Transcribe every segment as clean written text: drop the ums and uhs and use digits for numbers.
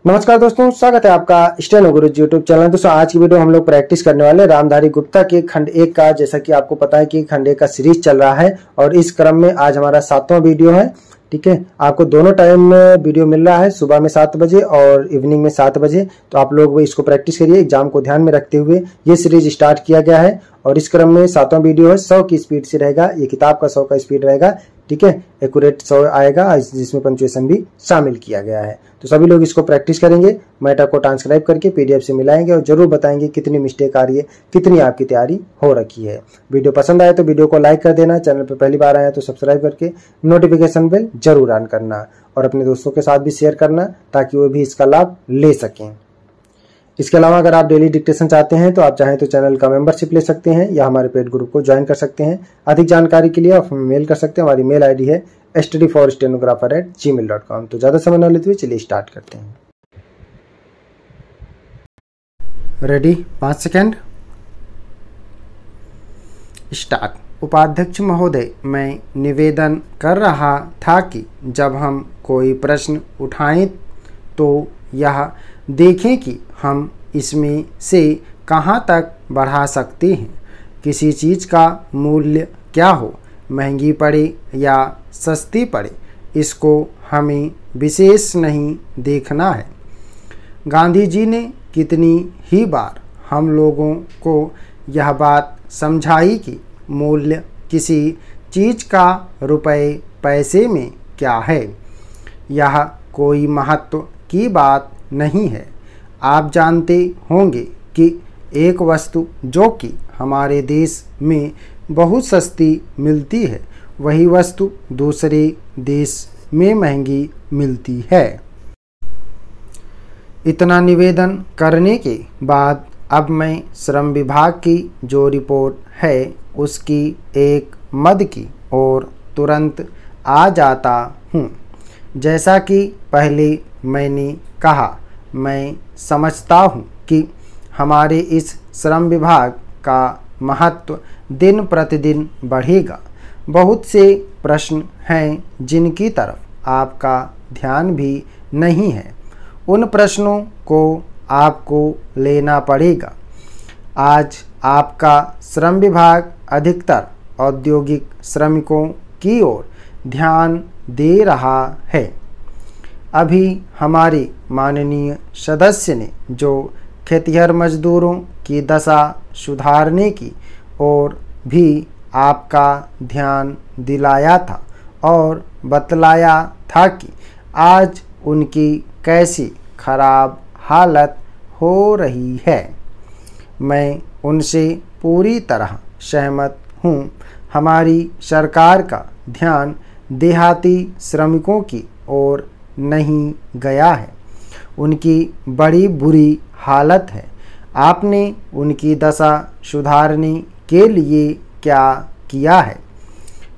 नमस्कार दोस्तों, स्वागत है आपका स्टेनो गुरुजी यूट्यूब चैनल। दोस्तों आज की वीडियो हम लोग प्रैक्टिस करने वाले रामधारी गुप्ता के खंड 1 का। जैसा कि आपको पता है कि खंड 1 का सीरीज चल रहा है और इस क्रम में आज हमारा 7वां वीडियो है। ठीक है, आपको दोनों टाइम में वीडियो मिल रहा है, सुबह में 7 बजे और इवनिंग में 7 बजे। तो आप लोग इसको प्रैक्टिस करिए, एग्जाम को ध्यान में रखते हुए ये सीरीज स्टार्ट किया गया है। और इस क्रम में 7वां वीडियो है, 100 की स्पीड से रहेगा। ये किताब का 100 का स्पीड रहेगा। ठीक है, एक्यूरेट 100 आएगा, जिसमें पंक्चुएशन भी शामिल किया गया है। तो सभी लोग इसको प्रैक्टिस करेंगे, मैटर को ट्रांसक्राइब करके पीडीएफ से मिलाएंगे और जरूर बताएंगे कितनी मिस्टेक आ रही है, कितनी आपकी तैयारी हो रखी है। वीडियो पसंद आए तो वीडियो को लाइक कर देना, चैनल पर पहली बार आया तो सब्सक्राइब करके नोटिफिकेशन बेल जरूर ऑन करना और अपने दोस्तों के साथ भी शेयर करना ताकि वो भी इसका लाभ ले सकें। इसके अलावा अगर आप डेली डिक्टेशन चाहते हैं तो आप चाहें तो चैनल का मेंबरशिप ले सकते हैं या हमारे पेड ग्रुप को ज्वाइन कर सकते हैं। अधिक जानकारी के लिए आप हमें मेल कर सकते हैं। हमारी मेल आईडी है studyforstenographer@gmail.com। तो ज्यादा समय न लेते हुए चलिए स्टार्ट करते हैं। Ready, 5 second, start. उपाध्यक्ष महोदय, मैं निवेदन कर रहा था कि जब हम कोई प्रश्न उठाएं तो यह देखें कि हम इसमें से कहां तक बढ़ा सकते हैं। किसी चीज़ का मूल्य क्या हो, महंगी पड़े या सस्ती पड़े, इसको हमें विशेष नहीं देखना है। गांधी जी ने कितनी ही बार हम लोगों को यह बात समझाई कि मूल्य किसी चीज़ का रुपए पैसे में क्या है। यह कोई महत्व की बात नहीं है। आप जानते होंगे कि एक वस्तु जो कि हमारे देश में बहुत सस्ती मिलती है, वही वस्तु दूसरे देश में महंगी मिलती है। इतना निवेदन करने के बाद अब मैं श्रम विभाग की जो रिपोर्ट है उसकी एक मद की ओर तुरंत आ जाता हूँ। जैसा कि पहले मैंने कहा, मैं समझता हूँ कि हमारे इस श्रम विभाग का महत्व दिन प्रतिदिन बढ़ेगा। बहुत से प्रश्न हैं जिनकी तरफ आपका ध्यान भी नहीं है। उन प्रश्नों को आपको लेना पड़ेगा। आज आपका श्रम विभाग अधिकतर औद्योगिक श्रमिकों की ओर ध्यान दे रहा है। अभी हमारे माननीय सदस्य ने जो खेतिहर मजदूरों की दशा सुधारने की ओर भी आपका ध्यान दिलाया था और बतलाया था कि आज उनकी कैसी खराब हालत हो रही है। मैं उनसे पूरी तरह सहमत हूँ। हमारी सरकार का ध्यान देहाती श्रमिकों की ओर नहीं गया है। उनकी बड़ी बुरी हालत है। आपने उनकी दशा सुधारने के लिए क्या किया है?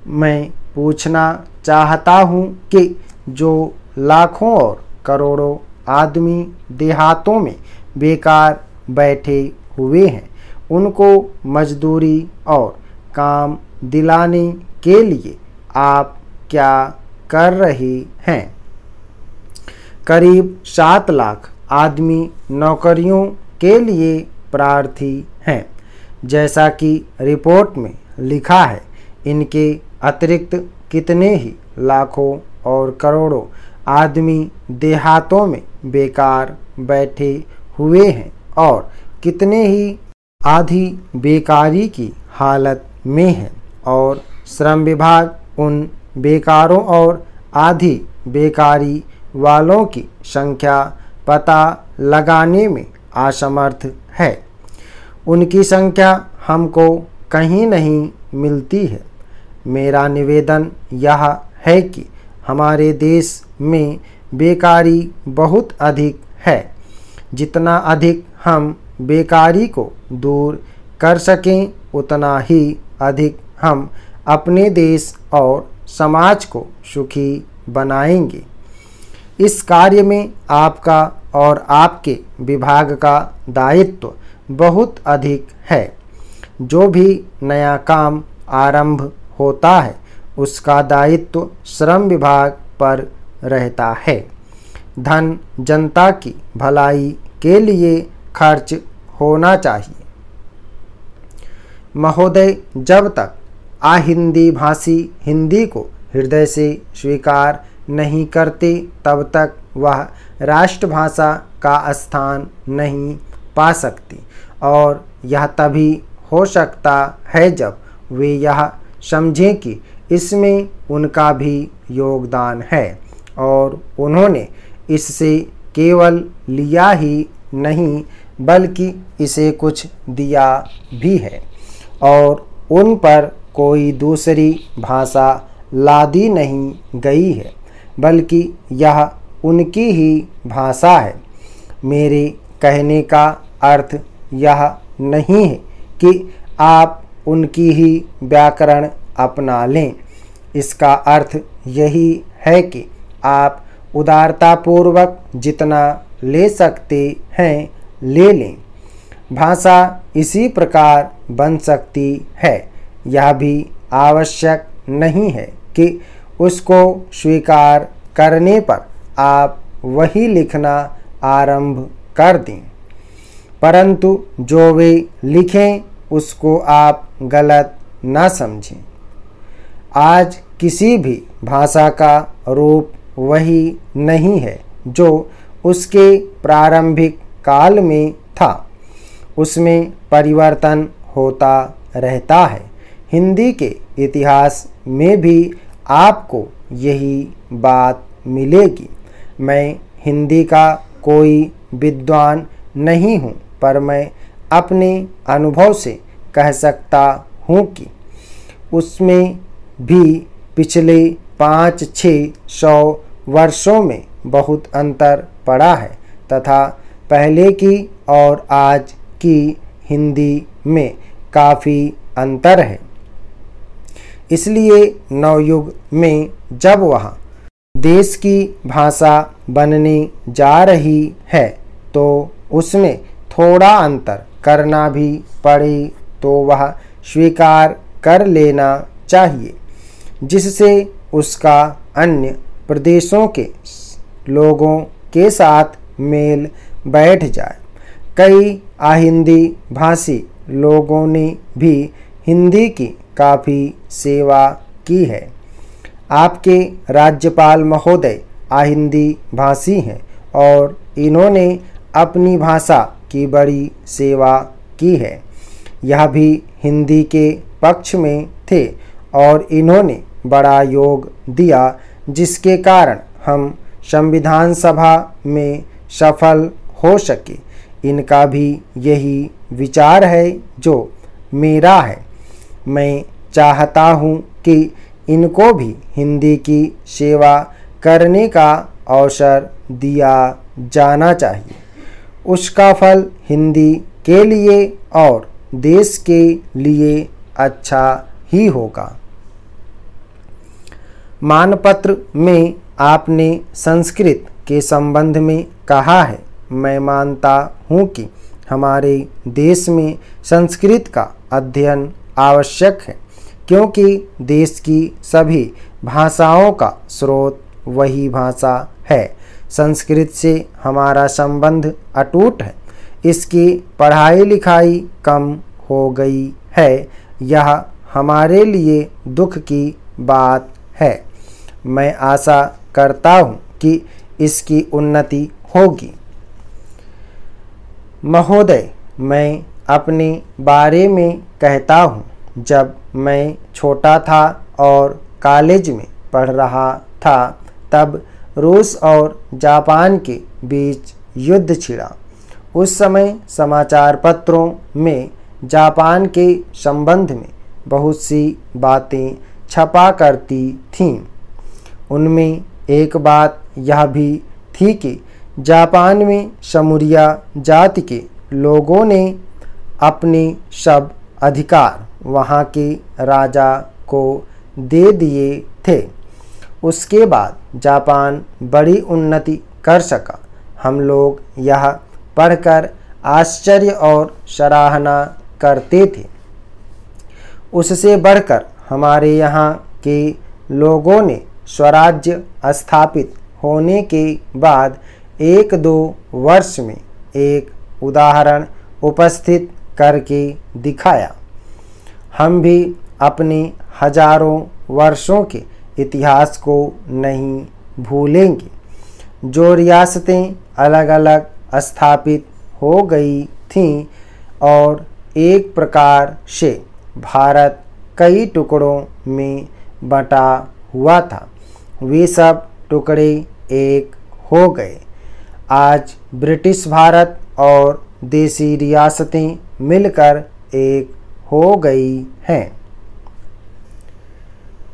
मैं पूछना चाहता हूँ कि जो लाखों और करोड़ों आदमी देहातों में बेकार बैठे हुए हैं, उनको मजदूरी और काम दिलाने के लिए आप क्या कर रहे हैं? करीब 7 लाख आदमी नौकरियों के लिए प्रार्थी हैं। जैसा कि रिपोर्ट में लिखा है, इनके अतिरिक्त कितने ही लाखों और करोड़ों आदमी देहातों में बेकार बैठे हुए हैं और कितने ही आधी बेकारी की हालत में है। और श्रम विभाग उन बेकारों और आधी बेकारी वालों की संख्या पता लगाने में असमर्थ है। उनकी संख्या हमको कहीं नहीं मिलती है। मेरा निवेदन यह है कि हमारे देश में बेकारी बहुत अधिक है। जितना अधिक हम बेकारी को दूर कर सकें, उतना ही अधिक हम अपने देश और समाज को सुखी बनाएंगे। इस कार्य में आपका और आपके विभाग का दायित्व बहुत अधिक है। जो भी नया काम आरंभ होता है, उसका दायित्व श्रम विभाग पर रहता है। धन जनता की भलाई के लिए खर्च होना चाहिए। महोदय, जब तक अहिंदी भाषी हिंदी को हृदय से स्वीकार नहीं करते तब तक वह राष्ट्रभाषा का स्थान नहीं पा सकती, और यह तभी हो सकता है जब वे यह समझें कि इसमें उनका भी योगदान है और उन्होंने इससे केवल लिया ही नहीं बल्कि इसे कुछ दिया भी है, और उन पर कोई दूसरी भाषा लादी नहीं गई है, बल्कि यह उनकी ही भाषा है। मेरे कहने का अर्थ यह नहीं है कि आप उनकी ही व्याकरण अपना लें। इसका अर्थ यही है कि आप उदारतापूर्वक जितना ले सकते हैं ले लें। भाषा इसी प्रकार बन सकती है। यह भी आवश्यक नहीं है कि उसको स्वीकार करने पर आप वही लिखना आरंभ कर दें, परंतु जो वे लिखें उसको आप गलत न समझें। आज किसी भी भाषा का रूप वही नहीं है जो उसके प्रारंभिक काल में था। उसमें परिवर्तन होता रहता है। हिंदी के इतिहास में भी आपको यही बात मिलेगी। मैं हिंदी का कोई विद्वान नहीं हूँ, पर मैं अपने अनुभव से कह सकता हूँ कि उसमें भी पिछले 500-600 वर्षों में बहुत अंतर पड़ा है तथा पहले की और आज की हिंदी में काफ़ी अंतर है। इसलिए नवयुग में जब वहाँ देश की भाषा बनने जा रही है तो उसमें थोड़ा अंतर करना भी पड़े तो वह स्वीकार कर लेना चाहिए, जिससे उसका अन्य प्रदेशों के लोगों के साथ मेल बैठ जाए। कई अहिंदी भाषी लोगों ने भी हिंदी की काफ़ी सेवा की है। आपके राज्यपाल महोदय अहिंदी भाषी हैं और इन्होंने अपनी भाषा की बड़ी सेवा की है। यह भी हिंदी के पक्ष में थे और इन्होंने बड़ा योग दिया, जिसके कारण हम संविधान सभा में सफल हो सके। इनका भी यही विचार है जो मेरा है। मैं चाहता हूँ कि इनको भी हिंदी की सेवा करने का अवसर दिया जाना चाहिए। उसका फल हिंदी के लिए और देश के लिए अच्छा ही होगा। मानपत्र में आपने संस्कृत के संबंध में कहा है। मैं मानता हूँ कि हमारे देश में संस्कृत का अध्ययन आवश्यक है, क्योंकि देश की सभी भाषाओं का स्रोत वही भाषा है। संस्कृत से हमारा संबंध अटूट है। इसकी पढ़ाई लिखाई कम हो गई है, यह हमारे लिए दुख की बात है। मैं आशा करता हूँ कि इसकी उन्नति होगी। महोदय, मैं अपने बारे में कहता हूँ। जब मैं छोटा था और कॉलेज में पढ़ रहा था तब रूस और जापान के बीच युद्ध छिड़ा। उस समय समाचार पत्रों में जापान के संबंध में बहुत सी बातें छपा करती थीं। उनमें एक बात यह भी थी कि जापान में शमुरिया जाति के लोगों ने अपने सब अधिकार वहाँ के राजा को दे दिए थे। उसके बाद जापान बड़ी उन्नति कर सका। हम लोग यह पढ़कर आश्चर्य और सराहना करते थे। उससे बढ़कर हमारे यहाँ के लोगों ने स्वराज्य स्थापित होने के बाद 1-2 वर्ष में एक उदाहरण उपस्थित करके दिखाया। हम भी अपने हजारों वर्षों के इतिहास को नहीं भूलेंगे। जो रियासतें अलग अलग स्थापित हो गई थीं और एक प्रकार से भारत कई टुकड़ों में बटा हुआ था, वे सब टुकड़े एक हो गए। आज ब्रिटिश भारत और देसी रियासतें मिलकर एक हो गई हैं।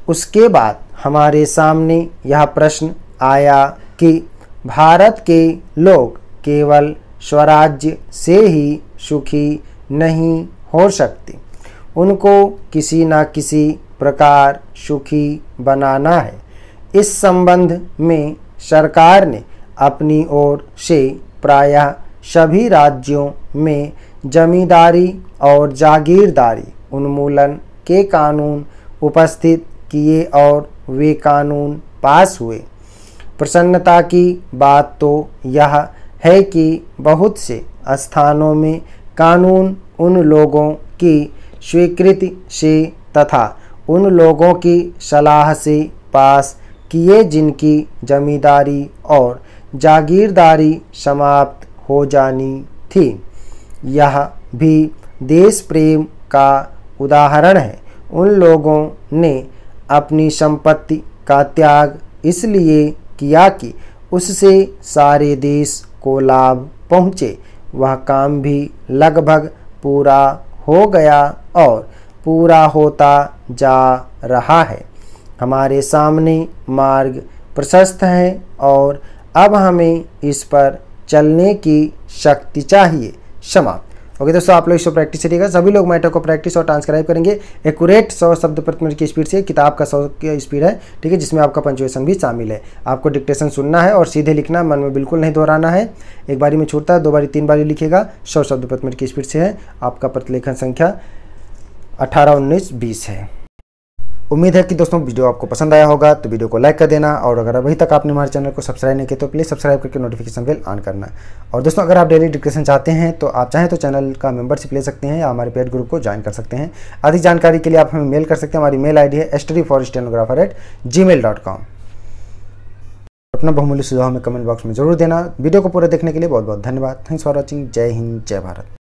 उसके बाद हमारे सामने यह प्रश्न आया कि भारत के लोग केवल स्वराज्य से ही सुखी नहीं हो सकते, उनको किसी न किसी प्रकार सुखी बनाना है। इस संबंध में सरकार ने अपनी ओर से प्रायः सभी राज्यों में जमींदारी और जागीरदारी उन्मूलन के कानून उपस्थित किए और वे कानून पास हुए। प्रसन्नता की बात तो यह है कि बहुत से स्थानों में कानून उन लोगों की स्वीकृति से तथा उन लोगों की सलाह से पास किए जिनकी जमींदारी और जागीरदारी समाप्त हो जानी थी। यह भी देश प्रेम का उदाहरण है। उन लोगों ने अपनी संपत्ति का त्याग इसलिए किया कि उससे सारे देश को लाभ पहुँचे। वह काम भी लगभग पूरा हो गया और पूरा होता जा रहा है। हमारे सामने मार्ग प्रशस्त है और अब हमें इस पर चलने की शक्ति चाहिए। समाप्त। ओके दोस्तों, आप लोग इसको प्रैक्टिस करिएगा। सभी लोग मैटर को प्रैक्टिस और ट्रांसक्राइब करेंगे। एक्यूरेट 100 शब्द प्रति मिनट की स्पीड से। किताब का 100 की स्पीड है, ठीक है, जिसमें आपका पंचुएशन भी शामिल है। आपको डिक्टेशन सुनना है और सीधे लिखना, मन में बिल्कुल नहीं दोहराना है। एक बारी में छूटता है, 2 बारी 3 बारी लिखिएगा। 100 शब्द प्रति मिनट की स्पीड से है। आपका प्रतिलेखन संख्या 18, 19, 20 है। उम्मीद है कि दोस्तों वीडियो आपको पसंद आया होगा, तो वीडियो को लाइक कर देना और अगर अभी तक आपने हमारे चैनल को सब्सक्राइब नहीं किया तो प्लीज़ सब्सक्राइब करके नोटिफिकेशन बेल ऑन करना। और दोस्तों अगर आप डेली डिक्टेशन चाहते हैं तो आप चाहें तो चैनल का मेंबरशिप ले सकते हैं या हमारे पेड ग्रुप को ज्वाइन कर सकते हैं। अधिक जानकारी के लिए आप हमें मेल कर सकते हैं। हमारी मेल ID है studyforstenographer@gmail.com। अपना बहुमूल्य सुझाव हमें कमेंट बॉक्स में जरूर देना। वीडियो को पूरा देखने के लिए बहुत बहुत धन्यवाद। Thanks for watching. जय हिंद, जय भारत।